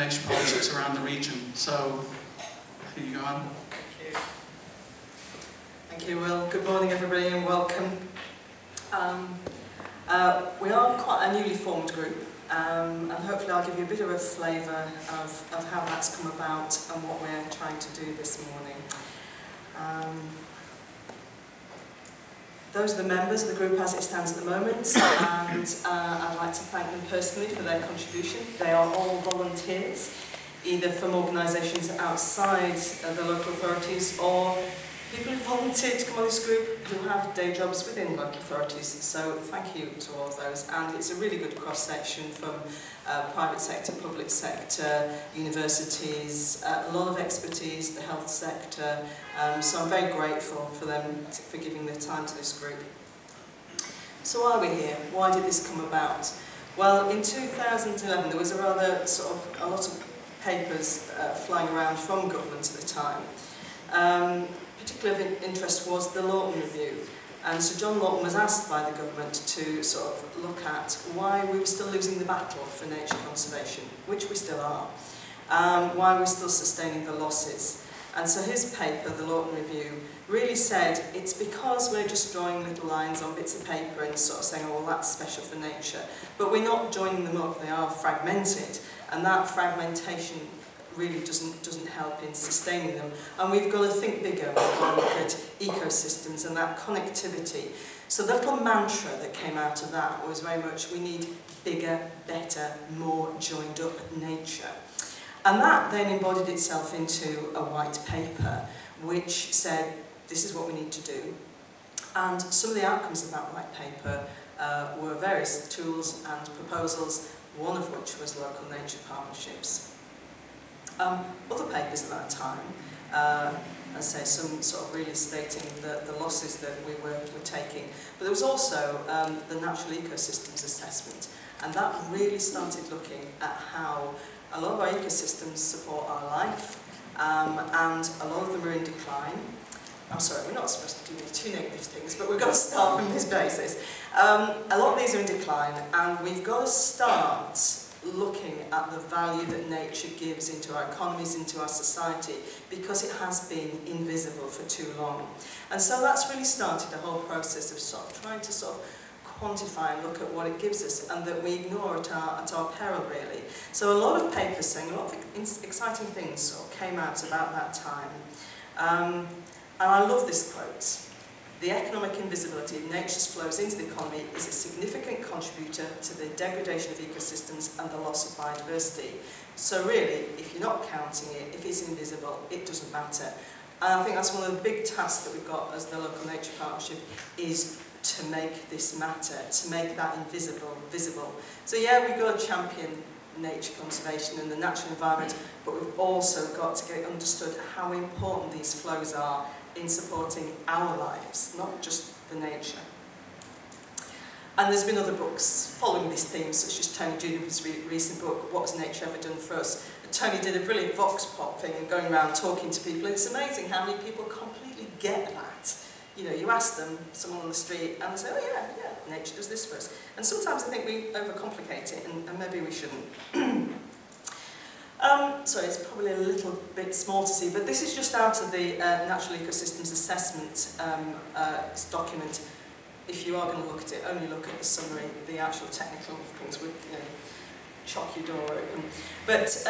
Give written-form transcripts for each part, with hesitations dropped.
nature partnerships around the region. So, here you go, Anne. Thank you. Thank you, Will. Good morning, everybody, and welcome. We are quite a newly formed group, and hopefully I'll give you a bit of a flavour of how that's come about and what we're trying to do this morning. Those are the members of the group as it stands at the moment, and I'd like to thank them personally for their contribution. They are all volunteers, either from organisations outside the local authorities or people who volunteered to come on this group who have day jobs within local authorities. So thank you to all of those, and it's a really good cross-section from private sector, public sector, universities, a lot of expertise, the health sector, so I'm very grateful for them for giving their time to this group. So why are we here? Why did this come about? Well, in 2011 there was a rather a lot of papers flying around from government at the time. Particular of interest was the Lawton Review, and Sir John Lawton was asked by the government to look at why we were still losing the battle for nature conservation, which we still are, why we're still sustaining the losses. And so his paper, the Lawton Review, really said it's because we're just drawing little lines on bits of paper and saying, oh, well, that's special for nature, but we're not joining them up, they are fragmented, and that fragmentation really doesn't help in sustaining them. And we've got to think bigger. We've got to look at ecosystems and that connectivity. So the little mantra that came out of that was very much, we need bigger, better, more joined up nature. And that then embodied itself into a white paper, which said, this is what we need to do. And some of the outcomes of that white paper were various tools and proposals, one of which was local nature partnerships. Other papers at that time, as I say, some really stating the losses that we were taking, but there was also the natural ecosystems assessment, and that really started looking at how a lot of our ecosystems support our life, and a lot of them are in decline. I'm sorry, we're not supposed to do two negative things, but we've got to start from this basis. A lot of these are in decline, and we've got to start looking at the value that nature gives into our economies, into our society, because it has been invisible for too long. And so that's really started a whole process of trying to quantify and look at what it gives us, and that we ignore at our peril, really. So a lot of papers saying a lot of exciting things came out about that time. And I love this quote. The economic invisibility of nature's flows into the economy is a significant contributor to the degradation of ecosystems and the loss of biodiversity. So really, if you're not counting it, if it's invisible, it doesn't matter. And I think that's one of the big tasks that we've got as the local nature partnership, is to make this matter, to make that invisible visible. So yeah, we've got to champion nature conservation and the natural environment, but we've also got to get understood how important these flows are in supporting our lives, not just the nature. And there's been other books following this theme, such as Tony Juniper's recent book, What Has Nature Ever Done For Us? Tony did a brilliant vox pop thing and going around talking to people, and it's amazing how many people completely get that. You know, you ask them, someone on the street, and they say, oh yeah, nature does this for us. And sometimes I think we overcomplicate it, and maybe we shouldn't. Sorry, it's probably a little bit small to see, but this is just out of the Natural Ecosystems Assessment document. If you are going to look at it, only look at the summary, the actual technical things would shock your door open. But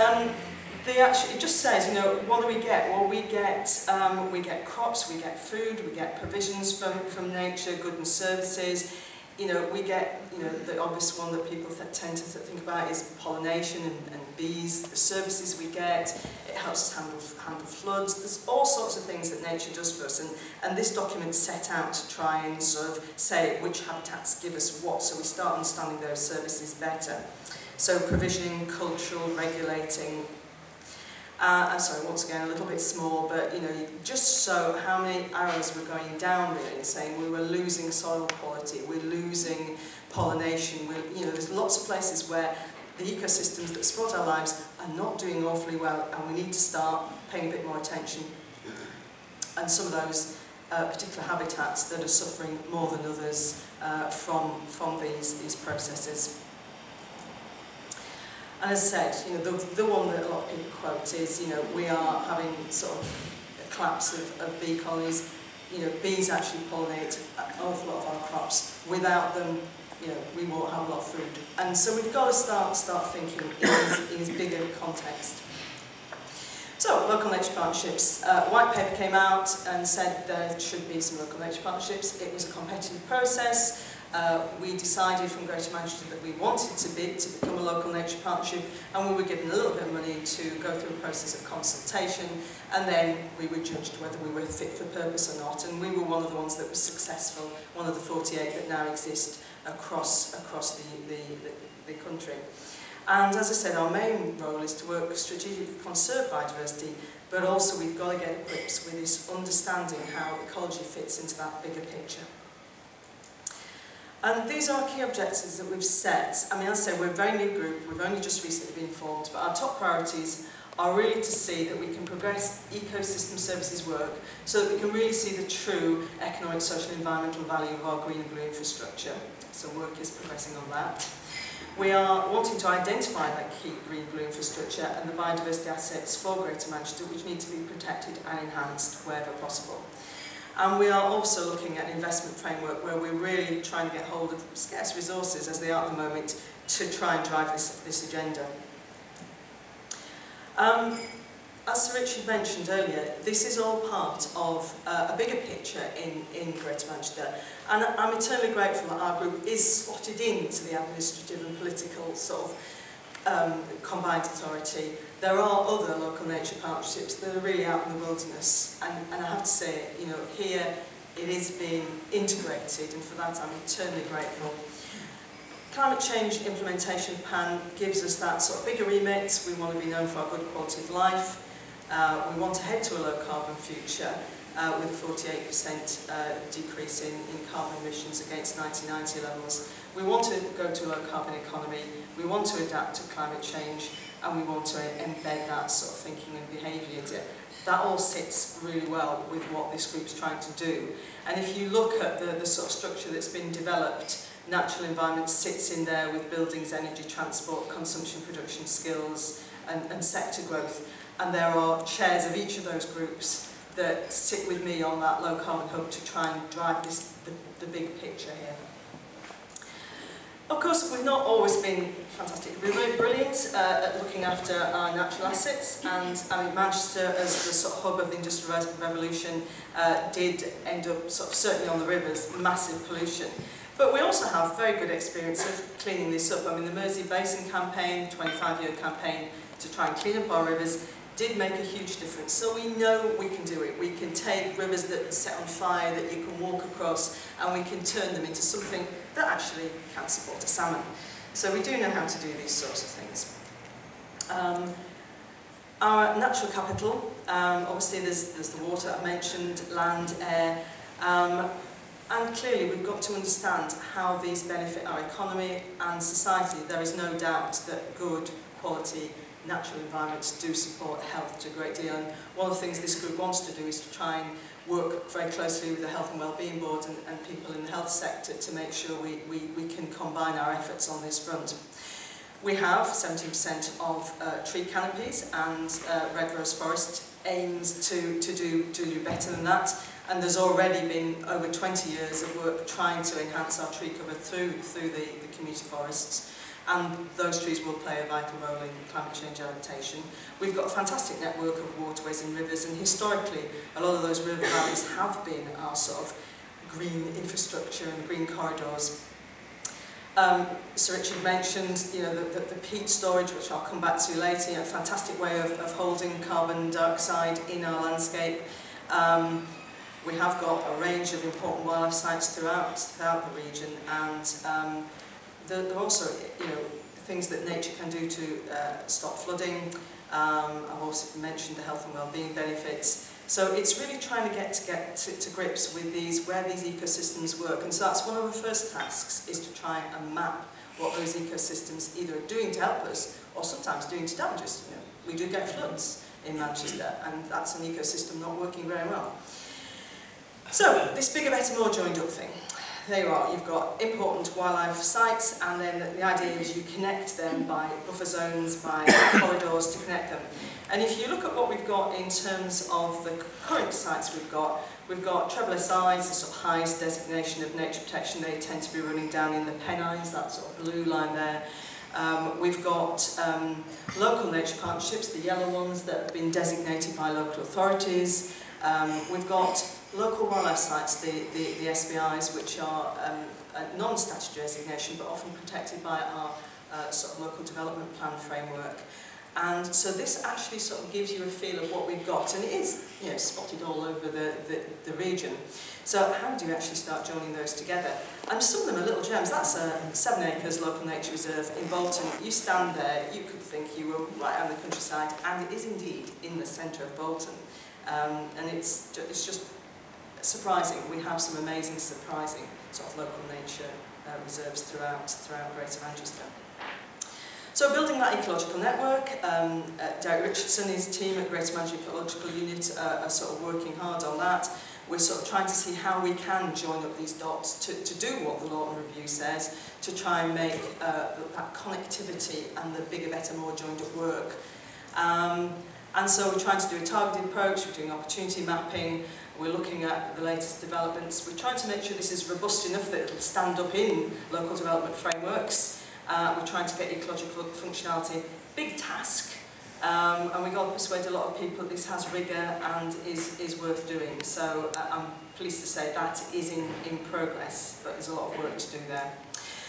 it just says, what do we get? Well, we get crops, we get food, we get provisions from nature, goods and services. We get, the obvious one that people tend to think about is pollination and bees, the services we get. It helps us handle floods. There's all sorts of things that nature does for us, and this document set out to try and say which habitats give us what, so we start understanding those services better. So provisioning, cultural, regulating. Sorry, once again, a little bit small, but just so how many arrows were going down really, and saying we were losing soil quality, we're losing pollination, there's lots of places where the ecosystems that support our lives are not doing awfully well, and we need to start paying a bit more attention. And some of those particular habitats that are suffering more than others from these processes. And as I said, you know, the one that a lot of people quote is, you know, we are having sort of a collapse of bee colonies. You know, bees actually pollinate an awful lot of our crops. Without them, you know, we won't have a lot of food. And so we've got to start thinking in this bigger context. So, local nature partnerships. White paper came out and said there should be some local nature partnerships. It was a competitive process. We decided from Greater Manchester that we wanted to become a local nature partnership, and we were given a little bit of money to go through a process of consultation, and then we were judged whether we were fit for purpose or not, and we were one of the ones that was successful, one of the 48 that now exist across the country. And as I said, our main role is to work strategically to conserve biodiversity, but also we've got to get to grips with this understanding how ecology fits into that bigger picture. And these are our key objectives that we've set. I mean, as I say, we're a very new group, we've only just recently been formed, but our top priorities are really to see that we can progress ecosystem services work so that we can really see the true economic, social and environmental value of our green and blue infrastructure. So work is progressing on that. We are wanting to identify that key green blue infrastructure and the biodiversity assets for Greater Manchester which need to be protected and enhanced wherever possible. And we are also looking at an investment framework where we're really trying to get hold of scarce resources as they are at the moment to try and drive this agenda. As Sir Richard mentioned earlier, this is all part of a bigger picture in Greater Manchester, and I'm eternally grateful that our group is slotted into the administrative and political sort of combined authority. There are other local nature partnerships that are really out in the wilderness, and I have to say, you know, here it is being integrated, and for that I'm eternally grateful. Climate Change Implementation Plan gives us that sort of bigger remit. We want to be known for our good quality of life. We want to head to a low carbon future with a 48% decrease in carbon emissions against 1990 levels. We want to go to a low carbon economy. We want to adapt to climate change, and we want to embed that sort of thinking and behaviour into it. That all sits really well with what this group's trying to do. And if you look at the sort of structure that's been developed, natural environment sits in there with buildings, energy, transport, consumption, production skills, and sector growth. And there are chairs of each of those groups that sit with me on that low carbon hub to try and drive the big picture here. Of course, we've not always been fantastic. We're really brilliant at looking after our natural assets, and I mean, Manchester, as the sort of hub of the Industrial Revolution, did end up sort of certainly on the rivers, massive pollution. But we also have very good experience of cleaning this up. I mean, the Mersey Basin campaign, 25-year campaign to try and clean up our rivers, did make a huge difference. So we know we can do it. We can take rivers that are set on fire that you can walk across, and we can turn them into something that actually can support a salmon. So we do know how to do these sorts of things. Our natural capital, obviously there's the water I mentioned, land, air, and clearly we've got to understand how these benefit our economy and society. There is no doubt that good quality natural environments do support health to a great deal, and one of the things this group wants to do is to try and work very closely with the Health and Wellbeing Board and people in the health sector to make sure we can combine our efforts on this front. We have 17% of tree canopies, and Red Rose Forest aims to do better than that, and there's already been over 20 years of work trying to enhance our tree cover through the community forests. And those trees will play a vital role in climate change adaptation. We've got a fantastic network of waterways and rivers, and historically a lot of those river valleys have been our sort of green infrastructure and green corridors. Sir Richard mentioned, you know, the peat storage, which I'll come back to later, a fantastic way of holding carbon dioxide in our landscape. We have got a range of important wildlife sites throughout the region, and there are also, you know, things that nature can do to stop flooding. I've also mentioned the health and well-being benefits. So it's really trying to get to grips with where these ecosystems work. And so that's one of the first tasks, is to try and map what those ecosystems either are doing to help us or sometimes doing to damage us. You know, we do get floods in Manchester, and that's an ecosystem not working very well. So this bigger, better, more joined up thing. there you are, you've got important wildlife sites, and then the idea is you connect them by buffer zones, by corridors to connect them. And if you look at what we've got in terms of the current sites we've got treble SIs, the sort of highest designation of nature protection. They tend to be running down in the Pennines, that sort of blue line there. We've got local nature partnerships, the yellow ones that have been designated by local authorities. We've got local wildlife sites, the SBIs, which are a non-statutory designation but often protected by our sort of local development plan framework. And so this actually sort of gives you a feel of what we've got, and it is, you know, spotted all over the region. So how do you actually start joining those together? And some of them are little gems. That's a 7 acres local nature reserve in Bolton. You stand there, you could think you were right on the countryside, and it is indeed in the centre of Bolton. And it's just surprising. We have some amazing, surprising sort of local nature reserves throughout Greater Manchester. So building that ecological network, Derek Richardson and his team at Greater Manchester Ecological Unit are sort of working hard on that. We're sort of trying to see how we can join up these dots to do what the Lawton Review says, to try and make that connectivity and the bigger, better, more joined up work. And so we're trying to do a targeted approach, we're doing opportunity mapping, we're looking at the latest developments. We're trying to make sure this is robust enough that it'll stand up in local development frameworks. We're trying to get ecological functionality. Big task, and we've got to persuade a lot of people this has rigour and is worth doing. So I'm pleased to say that is in progress, but there's a lot of work to do there.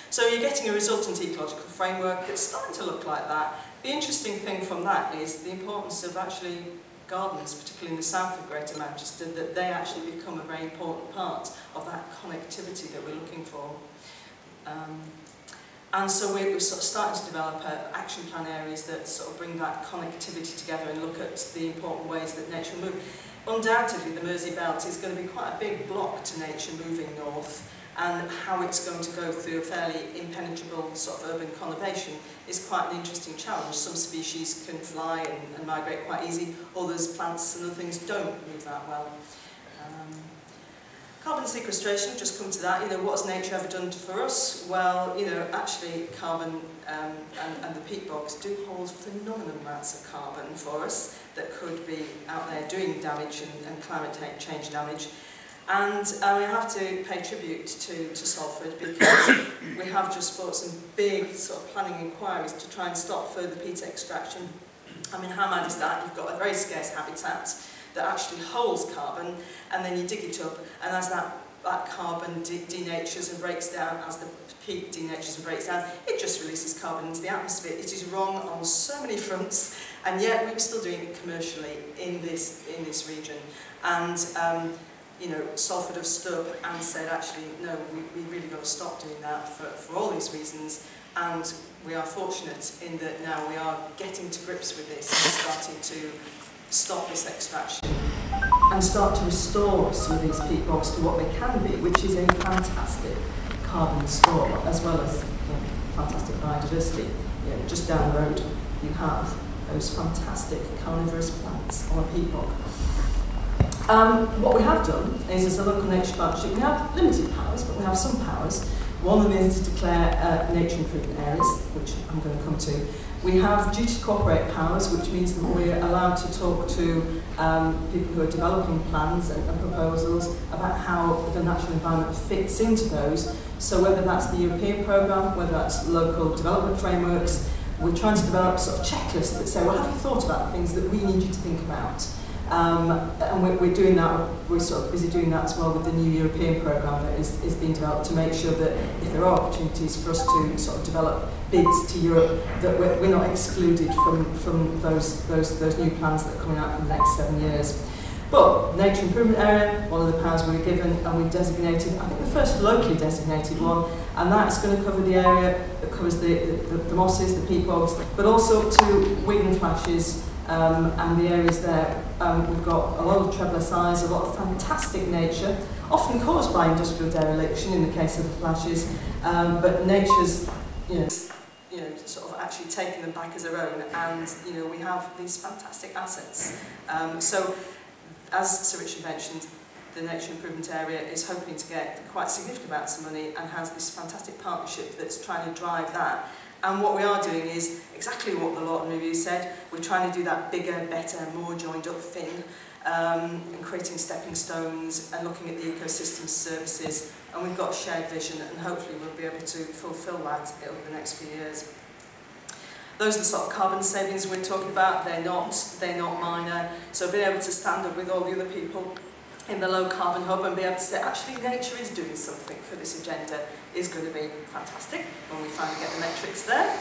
So you're getting a resultant ecological framework that's starting to look like that. The interesting thing from that is the importance of actually gardens, particularly in the south of Greater Manchester, that they actually become a very important part of that connectivity that we're looking for. And so we're sort of starting to develop action plan areas that sort of bring that connectivity together and look at the important ways that nature will move. Undoubtedly, the Mersey Belt is going to be quite a big block to nature moving north, and how it's going to go through a fairly impenetrable sort of urban conurbation is quite an interesting challenge. Some species can fly and migrate quite easy, others, plants and other things, don't move that well. Carbon sequestration, just come to that, you know, what has nature ever done for us? Well, you know, actually carbon and the peat bogs do hold phenomenal amounts of carbon for us that could be out there doing damage and climate change damage. And we have to pay tribute to Salford, because we have just brought some big sort of planning inquiries to try and stop further peat extraction. I mean, how mad is that? You've got a very scarce habitat that actually holds carbon, and then you dig it up, and as that carbon denatures and breaks down, as the peat denatures and breaks down, it just releases carbon into the atmosphere. It is wrong on so many fronts, and yet we're still doing it commercially in this region. And you know, Salford have stood up and said, actually, no, we really got to stop doing that for all these reasons. And we are fortunate in that now we are getting to grips with this and starting to stop this extraction and start to restore some of these peat bogs to what they can be, which is a fantastic carbon store, as well as, you know, fantastic biodiversity. You know, just down the road you have those fantastic carnivorous plants on a peat bog. What we have done is, as a local nature partnership, we have limited powers, but we have some powers. One of them is to declare nature improvement areas, which I'm going to come to. We have duty to cooperate powers, which means that we're allowed to talk to people who are developing plans and proposals about how the natural environment fits into those. So whether that's the European programme, whether that's local development frameworks, we're trying to develop sort of checklists that say, well, have you thought about the things that we need you to think about? And we're doing that, we're sort of busy doing that as well with the new European programme that is being developed, to make sure that if there are opportunities for us to sort of develop bids to Europe, that we're not excluded from those new plans that are coming out for the next 7 years. But nature improvement area, one of the powers we were given, and we designated, I think the first locally designated one, and that's going to cover the area that covers the mosses, the peat bogs, but also to Wigan flashes, and the areas there. We've got a lot of treble SIs, a lot of fantastic nature, often caused by industrial dereliction in the case of the flashes, but nature's, you know, sort of actually taken them back as their own, and you know, we have these fantastic assets. So, as Sir Richard mentioned, the nature improvement area is hoping to get quite significant amounts of money and has this fantastic partnership that's trying to drive that. And what we are doing is exactly what the Lawton Review said. We're trying to do that bigger, better, more joined up thing, and creating stepping stones and looking at the ecosystem services. And we've got a shared vision, and hopefully we'll be able to fulfil that over the next few years. Those are the sort of carbon savings we're talking about. They're not minor. So being able to stand up with all the other people in the low carbon hub and be able to say, actually, nature is doing something for this agenda is going to be fantastic when we finally get the metrics there.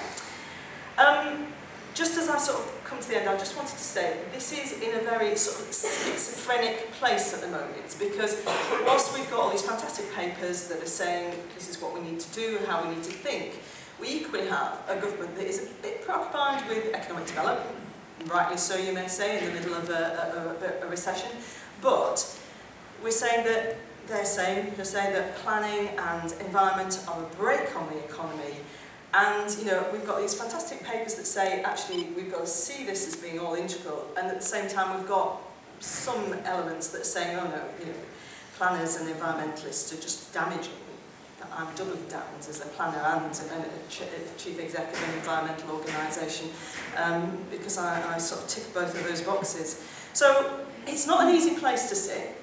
Just as I sort of come to the end, I just wanted to say this is in a very sort of schizophrenic place at the moment, because whilst we've got all these fantastic papers that are saying this is what we need to do, how we need to think, we equally have a government that is a bit preoccupied with economic development, rightly so you may say, in the middle of a recession, but we're saying that they're saying that planning and environment are a brake on the economy. And, you know, we've got these fantastic papers that say, actually, we've got to see this as being all integral. And at the same time, we've got some elements that are saying, oh no, you know, planners and environmentalists are just damaging. I'm doubly damned as a planner and a chief executive of an environmental organisation, because I sort of tick both of those boxes. So it's not an easy place to sit.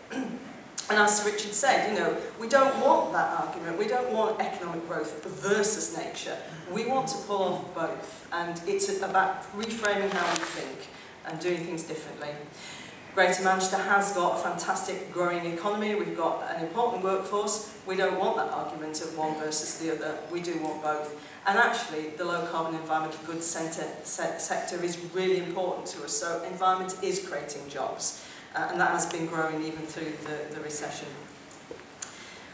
And as Richard said, you know, we don't want that argument. We don't want economic growth versus nature. We want to pull off both. And it's about reframing how we think and doing things differently. Greater Manchester has got a fantastic growing economy. We've got an important workforce. We don't want that argument of one versus the other. We do want both. And actually, the low carbon environmental goods sector is really important to us. So environment is creating jobs. And that has been growing even through the recession.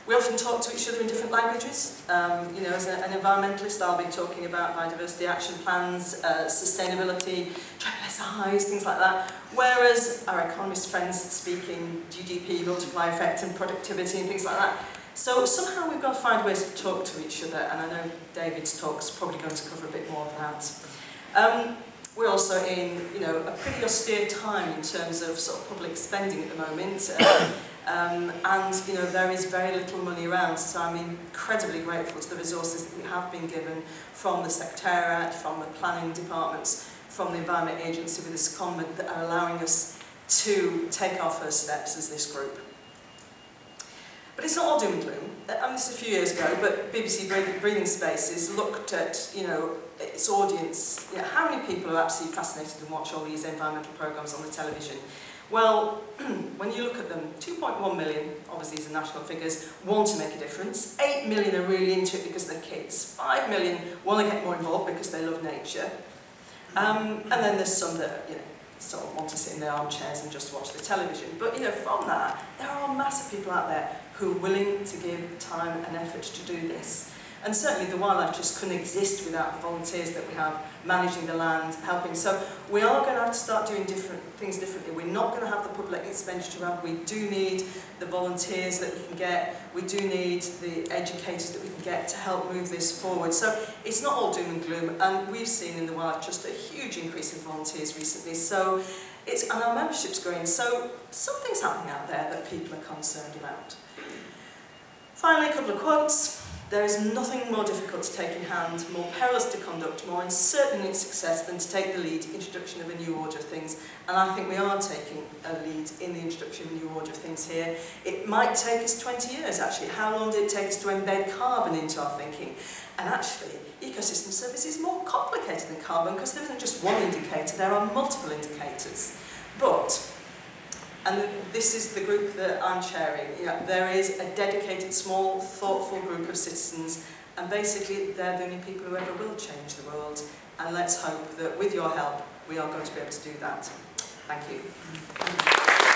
We often talk to each other in different languages. You know, as an environmentalist, I'll be talking about biodiversity action plans, sustainability, triple SIs, things like that. Whereas our economist friends speaking GDP, multiplier effect and productivity and things like that. So somehow we've got to find ways to talk to each other, and I know David's talk's probably going to cover a bit more of that. We're also in, you know, a pretty austere time in terms of sort of public spending at the moment, and you know there is very little money around. So I'm incredibly grateful to the resources that we have been given from the Secretariat, from the planning departments, from the Environment Agency with this secondment that are allowing us to take our first steps as this group. But it's not all doom and gloom. I mean, this is a few years ago, but BBC Breathing Spaces looked at, you know, its audience. You know, how many people are absolutely fascinated and watch all these environmental programmes on the television? Well, when you look at them, 2.1 million, obviously these are national figures, want to make a difference. 8 million are really into it because they're kids. 5 million want to get more involved because they love nature. And then there's some that, you know, sort of want to sit in their armchairs and just watch the television. But, you know, from that, there are massive people out there who are willing to give time and effort to do this. And certainly the wildlife just couldn't exist without the volunteers that we have managing the land, helping. So we are going to have to start doing things differently. We're not going to have the public expenditure around. We do need the volunteers that we can get. We do need the educators that we can get to help move this forward. So it's not all doom and gloom. And we've seen in the wildlife just a huge increase in volunteers recently. So and our membership's growing. So something's happening out there that people are concerned about. Finally, a couple of quotes. There is nothing more difficult to take in hand, more perilous to conduct, more uncertain in success than to take the lead in the introduction of a new order of things. And I think we are taking a lead in the introduction of a new order of things here. It might take us 20 years, actually. How long did it take us to embed carbon into our thinking? And actually, ecosystem service is more complicated than carbon because there isn't just one indicator, there are multiple indicators. But, and this is the group that I'm chairing, you know, there is a dedicated, small, thoughtful group of citizens, and basically they're the only people who ever will change the world. And let's hope that with your help, we are going to be able to do that. Thank you.